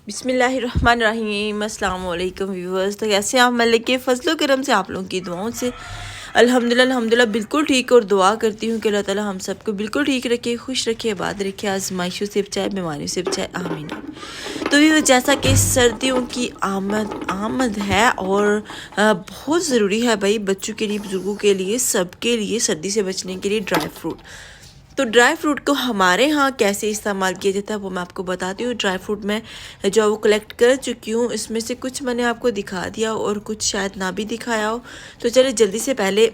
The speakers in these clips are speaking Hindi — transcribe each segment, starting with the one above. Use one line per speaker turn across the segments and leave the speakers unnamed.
बिस्मिल्लाहिर्रहमानिर्रहीम अस्सलाम वालेकुम व्यूअर्स। तो कैसे आप मल्लिक के फजलो करम से आप लोगों की दुआओं से अल्हम्दुलिल्लाह बिल्कुल ठीक। और दुआ करती हूँ कि अल्लाह ताला हम सबको बिल्कुल ठीक रखे, खुश रखे, आबाद रखे, आजमाइशों से बचाए, बीमारियों से बचाए, आमीन। तो भी जैसा कि सर्दियों की आमद है और बहुत ज़रूरी है भाई, बच्चों के लिए, बुज़ुर्गों के लिए, सबके लिए सर्दी से बचने के लिए ड्राई फ्रूट। तो ड्राई फ्रूट को हमारे यहाँ कैसे इस्तेमाल किया जाता है वो मैं आपको बताती हूँ। ड्राई फ्रूट मैं जो है वो कलेक्ट कर चुकी हूँ, इसमें से कुछ मैंने आपको दिखा दिया और कुछ शायद ना भी दिखाया हो। तो चलिए जल्दी से पहले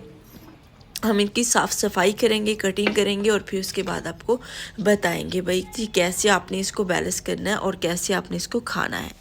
हम इनकी साफ़ सफाई करेंगे, कटिंग करेंगे और फिर उसके बाद आपको बताएंगे भाई कि कैसे आपने इसको बैलेंस करना है और कैसे आपने इसको खाना है।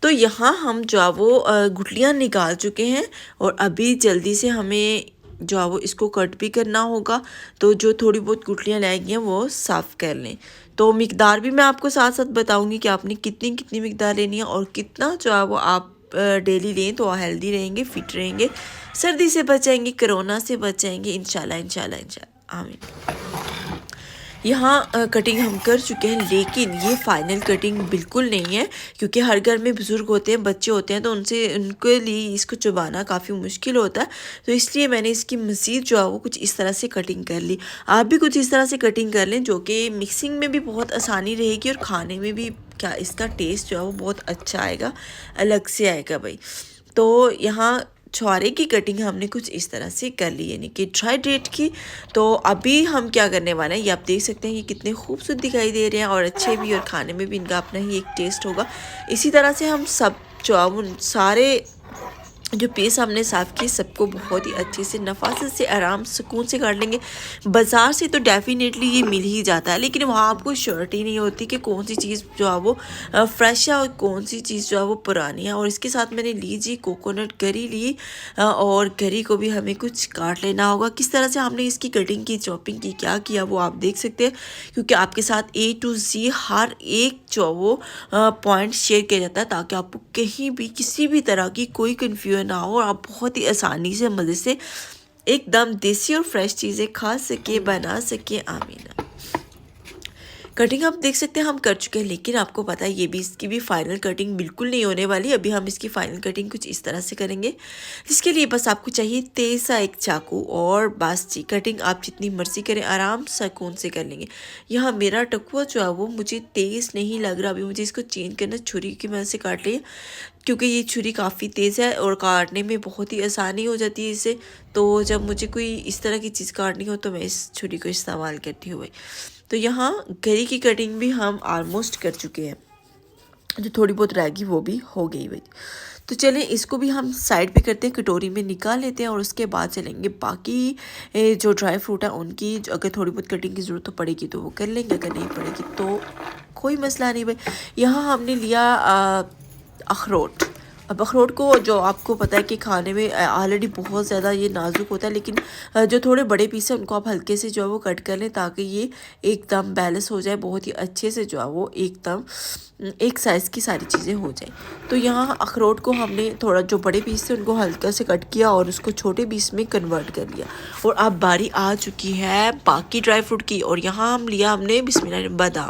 तो यहाँ हम जो है वो गुठलियाँ निकाल चुके हैं और अभी जल्दी से हमें जो है वो इसको कट भी करना होगा। तो जो थोड़ी बहुत गुठलियाँ रहेंगी हैं वो साफ़ कर लें। तो मिकदार भी मैं आपको साथ साथ बताऊंगी कि आपने कितनी कितनी मिकदार लेनी है और कितना जो है वो आप डेली लें तो हेल्दी रहेंगे, फिट रहेंगे, सर्दी से बचाएंगे, कोरोना से बचाएंगे इंशाल्लाह इंशाल्लाह इंशाल्लाह आमीन। यहाँ कटिंग हम कर चुके हैं, लेकिन ये फाइनल कटिंग बिल्कुल नहीं है क्योंकि हर घर में बुज़ुर्ग होते हैं, बच्चे होते हैं, तो उनके लिए इसको चबाना काफ़ी मुश्किल होता है। तो इसलिए मैंने इसकी मज़ीद जो है वो कुछ इस तरह से कटिंग कर ली। आप भी कुछ इस तरह से कटिंग कर लें जो कि मिक्सिंग में भी बहुत आसानी रहेगी और खाने में भी क्या इसका टेस्ट जो है वो बहुत अच्छा आएगा, अलग से आएगा भाई। तो यहाँ छुहारे की कटिंग हमने कुछ इस तरह से कर ली, यानी कि ड्राई डेट की। तो अभी हम क्या करने वाले हैं, ये आप देख सकते हैं, ये कितने खूबसूरत दिखाई दे रहे हैं और अच्छे भी, और खाने में भी इनका अपना ही एक टेस्ट होगा। इसी तरह से हम सब जो सारे जो पीस हमने साफ़ किए सबको बहुत ही अच्छे से नफासत से आराम सुकून से काट लेंगे। बाज़ार से तो डेफ़िनेटली ये मिल ही जाता है, लेकिन वहाँ आपको श्योरिटी नहीं होती कि कौन सी चीज़ जो है वो फ्रेश है और कौन सी चीज़ जो है वो पुरानी है। और इसके साथ मैंने ली जी कोकोनट करी ली और करी को भी हमें कुछ काट लेना होगा। किस तरह से हमने इसकी कटिंग की, चॉपिंग की, क्या किया वो आप देख सकते हैं, क्योंकि आपके साथ A to Z हर एक जो वो पॉइंट शेयर किया जाता है ताकि आपको कहीं भी किसी भी तरह की कोई कन्फ्यूजन ना हो और आप बहुत ही आसानी से मज़े से एकदम देसी और फ्रेश चीज़ें खा सके, बना सके, आमीन। कटिंग आप देख सकते हैं हम कर चुके हैं, लेकिन आपको पता है ये भी, इसकी भी फाइनल कटिंग बिल्कुल नहीं होने वाली। अभी हम इसकी फाइनल कटिंग कुछ इस तरह से करेंगे, जिसके लिए बस आपको चाहिए तेज़ सा एक चाकू और बस जी। कटिंग आप जितनी मर्जी करें, आराम सुकून से कर लेंगे। यहाँ मेरा टकुआ जो है वो मुझे तेज़ नहीं लग रहा, अभी मुझे इसको चेंज करना, छुरी की मदद से काट लिया क्योंकि ये छुरी काफ़ी तेज़ है और काटने में बहुत ही आसानी हो जाती है इससे। तो जब मुझे कोई इस तरह की चीज़ काटनी हो तो मैं इस छुरी को इस्तेमाल करती हूँ भाई। तो यहाँ गरी की कटिंग भी हम ऑलमोस्ट कर चुके हैं, जो थोड़ी बहुत रहेगी वो भी हो गई भाई। तो चलें इसको भी हम साइड पे करते हैं, कटोरी में निकाल लेते हैं और उसके बाद चलेंगे बाकी जो ड्राई फ्रूट है उनकी, अगर थोड़ी बहुत कटिंग की ज़रूरत पड़ेगी तो वो कर लेंगे, अगर नहीं पड़ेगी तो कोई मसला नहीं भाई। यहाँ हमने लिया अखरोट। अब अखरोट को, जो आपको पता है कि खाने में ऑलरेडी बहुत ज़्यादा ये नाजुक होता है, लेकिन जो थोड़े बड़े पीस हैं उनको आप हल्के से जो है वो कट कर लें ताकि ये एकदम बैलेंस हो जाए, बहुत ही अच्छे से जो है वो एकदम एक साइज़ की सारी चीज़ें हो जाए। तो यहाँ अखरोट को हमने थोड़ा, जो बड़े पीस थे उनको हल्का से कट किया और उसको छोटे पीस में कन्वर्ट कर लिया। और अब बारी आ चुकी है बाकी ड्राई फ्रूट की, और यहाँ हमने बिस्मिल्लाह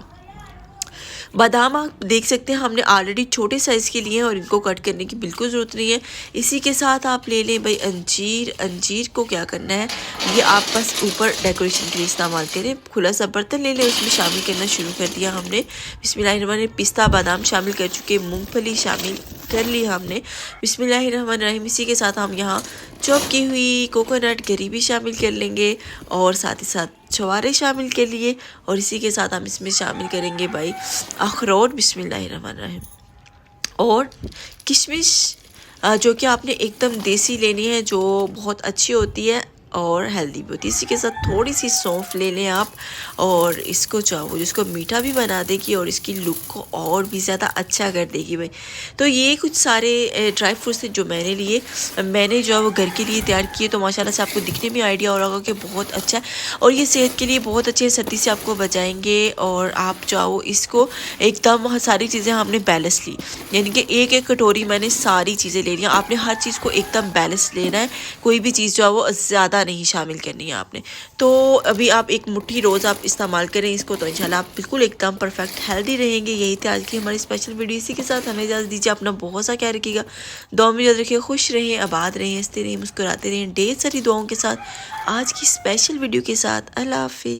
बादाम आप देख सकते हैं हमने ऑलरेडी छोटे साइज़ के लिए हैं और इनको कट करने की बिल्कुल ज़रूरत नहीं है। इसी के साथ आप ले लें भाई अंजीर। अंजीर को क्या करना है, ये आप बस ऊपर डेकोरेशन के लिए इस्तेमाल करें। खुला सा बर्तन ले लें, उसमें शामिल करना शुरू कर दिया हमने। बिस्मिल्लाहिर्रहमानिर्रहीम। पिस्ता बादाम शामिल कर चुके, मूंगफली शामिल कर ली हमने, बिस्मिल्लाहिर्रहमानिर्रहीम। इसी के साथ हम यहाँ चॉप की हुई कोकोनट करी भी शामिल कर लेंगे और साथ ही साथ छुहारे शामिल कर लिए, और इसी के साथ हम इसमें शामिल करेंगे भाई अखरोट, बिस्मिल्लाहिर्रहमानिर्रहीम, और किशमिश जो कि आपने एकदम देसी लेनी है, जो बहुत अच्छी होती है और हेल्दी भी होती है। इसी के साथ थोड़ी सी सौंफ ले लें आप, और इसको चाहो जिसको मीठा भी बना देगी और इसकी लुक को और भी ज़्यादा अच्छा कर देगी भाई। तो ये कुछ सारे ड्राई फ्रूट्स थे जो मैंने लिए, मैंने जो है वो घर के लिए तैयार किए। तो माशाल्लाह से आपको दिखने में आइडिया हो रहा होगा कि बहुत अच्छा है और ये सेहत के लिए बहुत अच्छे, सर्दी से आपको बचाएंगे। और आप चाहो इसको एकदम सारी चीज़ें हमने बैलेंस ली, यानी कि एक एक कटोरी मैंने सारी चीज़ें ले ली। आपने हर चीज़ को एकदम बैलेंस लेना है, कोई भी चीज़ जो है वो ज़्यादा नहीं शामिल करनी है आपने। तो अभी आप एक मुट्ठी रोज़ आप इस्तेमाल करें इसको, तो इंशाल्लाह आप बिल्कुल एकदम परफेक्ट हेल्दी रहेंगे। यही थी आज की हमारी स्पेशल वीडियो। इसी के साथ हमें इजाज़त दीजिए। अपना बहुत सा ख्याल रखिएगा, दुआ में याद रखिए, खुश रहें, आबाद रहें, हंसते रहें, मुस्कुराते रहें, ढेर सारी दुआओं के साथ आज की स्पेशल वीडियो के साथ। अल्लाह हाफिज़।